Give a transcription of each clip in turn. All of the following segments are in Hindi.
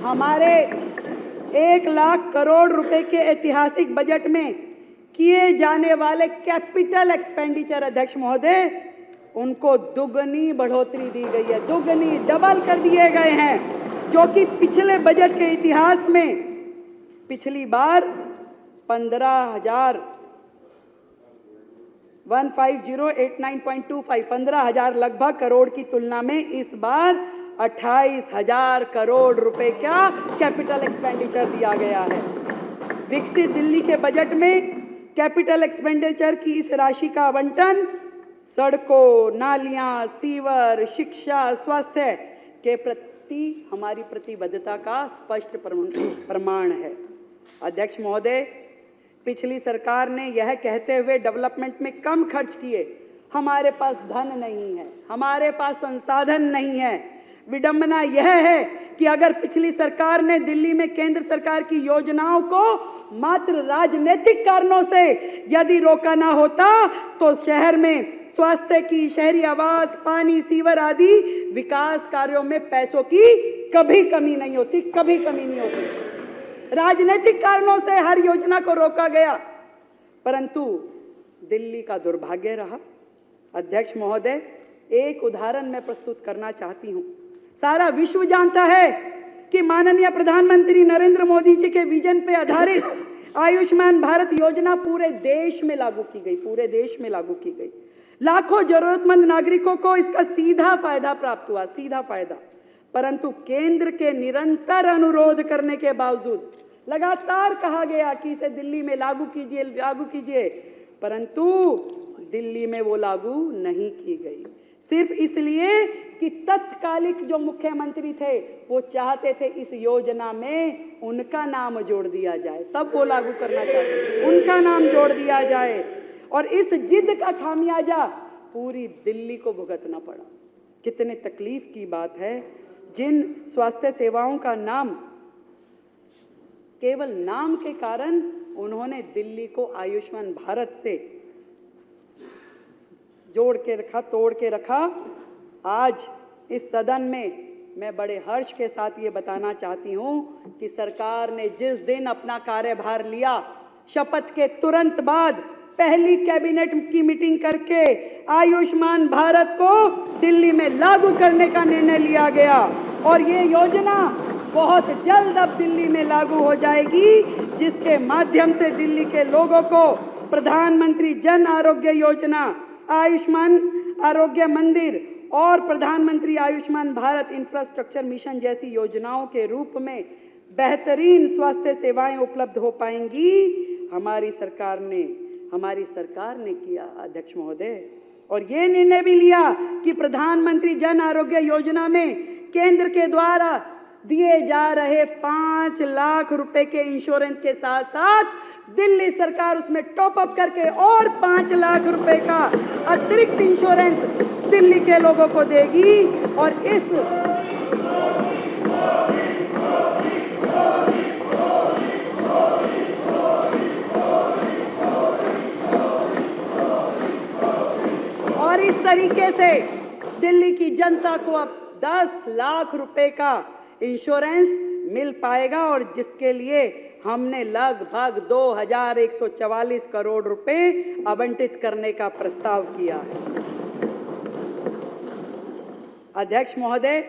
हमारे 1,00,000 करोड़ रुपए के ऐतिहासिक बजट में किए जाने वाले कैपिटल एक्सपेंडिचर, अध्यक्ष महोदय, उनको दुगनी बढ़ोतरी दी गई है, दुगनी, डबल कर दिए गए हैं, जो कि पिछले बजट के इतिहास में पिछली बार 15,000 लगभग करोड़ की तुलना में इस बार 28,000 करोड़ रुपए का कैपिटल एक्सपेंडिचर दिया गया है। विकसित दिल्ली के बजट में कैपिटल एक्सपेंडिचर की इस राशि का आवंटन सड़कों, नालियां, सीवर, शिक्षा, स्वास्थ्य के प्रति हमारी प्रतिबद्धता का स्पष्ट प्रमाण है। अध्यक्ष महोदय, पिछली सरकार ने यह कहते हुए डेवलपमेंट में कम खर्च किए, हमारे पास धन नहीं है, हमारे पास संसाधन नहीं है। विडंबना यह है कि अगर पिछली सरकार ने दिल्ली में केंद्र सरकार की योजनाओं को मात्र राजनीतिक कारणों से यदि रोका ना होता तो शहर में स्वास्थ्य की, शहरी आवास, पानी, सीवर आदि विकास कार्यों में पैसों की कभी कमी नहीं होती, कभी कमी नहीं होती। राजनीतिक कारणों से हर योजना को रोका गया, परंतु दिल्ली का दुर्भाग्य रहा। अध्यक्ष महोदय, एक उदाहरण मैं प्रस्तुत करना चाहती हूं। सारा विश्व जानता है कि माननीय प्रधानमंत्री नरेंद्र मोदी जी के विजन पर आधारित आयुष्मान भारत योजना पूरे देश में लागू की गई, पूरे देश में लागू की गई। लाखों जरूरतमंद नागरिकों को इसका सीधा फायदा प्राप्त हुआ, सीधा फायदा। परंतु केंद्र के निरंतर अनुरोध करने के बावजूद लगातार कहा गया कि इसे दिल्ली में लागू कीजिए, लागू कीजिए, परंतु दिल्ली में वो लागू नहीं की गई। सिर्फ इसलिए कि तत्कालिक जो मुख्यमंत्री थे वो चाहते थे इस योजना में उनका नाम जोड़ दिया जाए, तब वो लागू करना चाहते थे, उनका नाम जोड़ दिया जाए, और इस जिद का खामियाजा पूरी दिल्ली को भुगतना पड़ा। कितने तकलीफ की बात है। जिन स्वास्थ्य सेवाओं का नाम, केवल नाम के कारण उन्होंने दिल्ली को आयुष्मान भारत से जोड़ के रखा, तोड़ के रखा। आज इस सदन में मैं बड़े हर्ष के साथ ये बताना चाहती हूँ कि सरकार ने जिस दिन अपना कार्यभार लिया, शपथ के तुरंत बाद पहली कैबिनेट की मीटिंग करके आयुष्मान भारत को दिल्ली में लागू करने का निर्णय लिया गया, और ये योजना बहुत जल्द अब दिल्ली में लागू हो जाएगी, जिसके माध्यम से दिल्ली के लोगों को प्रधानमंत्री जन आरोग्य योजना, आयुष्मान आरोग्य मंदिर और प्रधानमंत्री आयुष्मान भारत इंफ्रास्ट्रक्चर मिशन जैसी योजनाओं के रूप में बेहतरीन स्वास्थ्य सेवाएं उपलब्ध हो पाएंगी। हमारी सरकार ने किया, अध्यक्ष महोदय, और ये निर्णय भी लिया कि प्रधानमंत्री जन आरोग्य योजना में केंद्र के द्वारा दिए जा रहे 5 लाख रुपए के इंश्योरेंस के साथ साथ दिल्ली सरकार उसमें टॉप अप करके और 5 लाख रुपए का अतिरिक्त इंश्योरेंस दिल्ली के लोगों को देगी। और इस तरीके से दिल्ली की जनता को अब 10 लाख रुपए का इंश्योरेंस मिल पाएगा, और जिसके लिए हमने लगभग 2,144 करोड़ रुपए आवंटित करने का प्रस्ताव किया है। अध्यक्ष महोदय,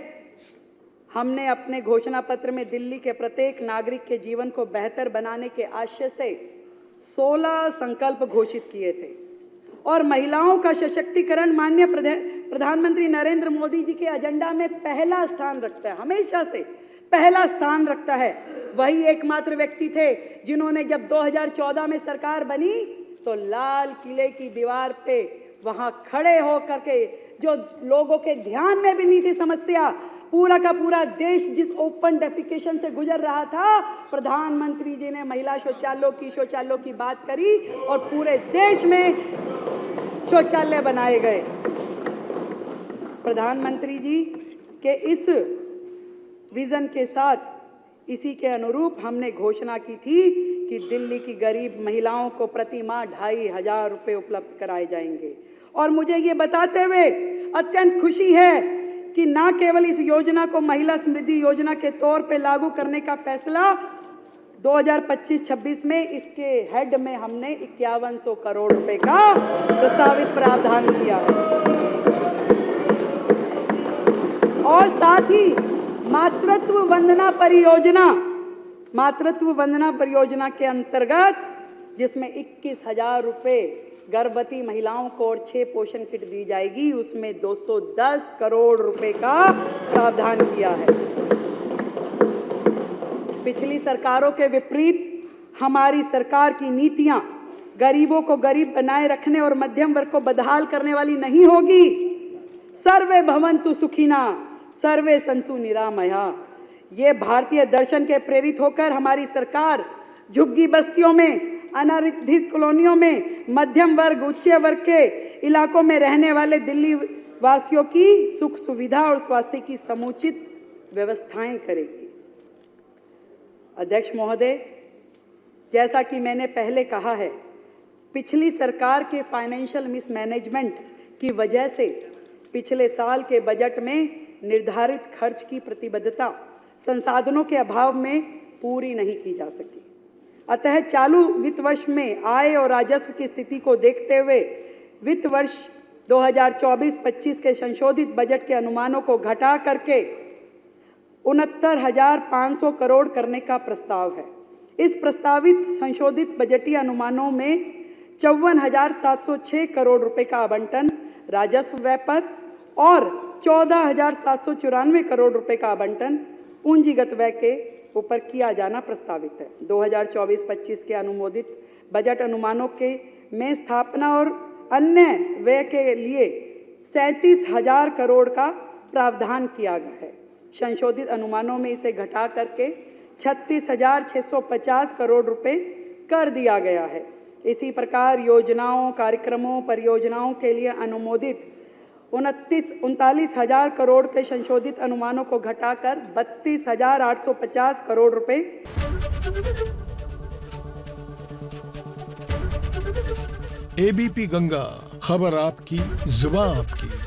हमने अपने घोषणा पत्र में दिल्ली के प्रत्येक नागरिक के जीवन को बेहतर बनाने के आशय से 16 संकल्प घोषित किए थे, और महिलाओं का सशक्तिकरण माननीय प्रधानमंत्री नरेंद्र मोदी जी के एजेंडा में पहला स्थान रखता है, हमेशा से पहला स्थान रखता है। वही एकमात्र व्यक्ति थे जिन्होंने जब 2014 में सरकार बनी तो लाल किले की दीवार पे वहां खड़े होकर के, जो लोगों के ध्यान में भी नहीं थी समस्या, पूरा का पूरा देश जिस ओपन डेफिकेशन से गुजर रहा था, प्रधानमंत्री जी ने महिला शौचालयों की बात करी और पूरे देश में शौचालय बनाए गए। प्रधानमंत्री जी के इस विजन के साथ, इसी के अनुरूप हमने घोषणा की थी कि दिल्ली की गरीब महिलाओं को प्रति माह 2,500 रुपए उपलब्ध कराए जाएंगे। और मुझे ये बताते हुए अत्यंत खुशी है कि न केवल इस योजना को महिला समृद्धि योजना के तौर पे लागू करने का फैसला 2025-26 में इसके हेड में हमने 5100 करोड़ रुपए का प्रस्तावित प्रावधान किया है और साथ ही मातृत्व वंदना परियोजना के अंतर्गत जिसमें 21,000 रुपए गर्भवती महिलाओं को और 6 पोषण किट दी जाएगी, उसमें 210 करोड़ रुपए का प्रावधान किया है। पिछली सरकारों के विपरीत हमारी सरकार की नीतियां गरीबों को गरीब बनाए रखने और मध्यम वर्ग को बदहाल करने वाली नहीं होगी। सर्वे भवन्तु सुखिना, सर्वे सन्तु निरामया। ये भारतीय दर्शन के प्रेरित होकर हमारी सरकार झुग्गी बस्तियों में, अनारक्षित कॉलोनियों में, मध्यम वर्ग, उच्च वर्ग के इलाकों में रहने वाले दिल्ली वासियों की सुख सुविधा और स्वास्थ्य की समुचित व्यवस्थाएं करेगी। अध्यक्ष महोदय, जैसा कि मैंने पहले कहा है, पिछली सरकार के फाइनेंशियल मिसमैनेजमेंट की वजह से पिछले साल के बजट में निर्धारित खर्च की प्रतिबद्धता संसाधनों के अभाव में पूरी नहीं की जा सकी। अतः चालू वित्त वर्ष में आय और राजस्व की स्थिति को देखते हुए वित्त वर्ष 2024-25 के संशोधित बजट के अनुमानों को घटा करके 69,500 करोड़ करने का प्रस्ताव है। इस प्रस्तावित संशोधित बजटीय अनुमानों में 54,706 करोड़ रुपए का आवंटन राजस्व व्यय पर और 14,794 करोड़ रुपए का आवंटन पूंजीगत व्यय के ऊपर किया जाना प्रस्तावित है। 2024-25 के अनुमोदित बजट अनुमानों के में स्थापना और अन्य व्यय के लिए 37,000 करोड़ का प्रावधान किया गया है। संशोधित अनुमानों में इसे घटा करके 36,650 करोड़ रुपए कर दिया गया है। इसी प्रकार योजनाओं, कार्यक्रमों, परियोजनाओं के लिए अनुमोदित 39,000 करोड़ के संशोधित अनुमानों को घटाकर 32,850 करोड़ रुपए। एबीपी गंगा, खबर आपकी, जुबान आपकी।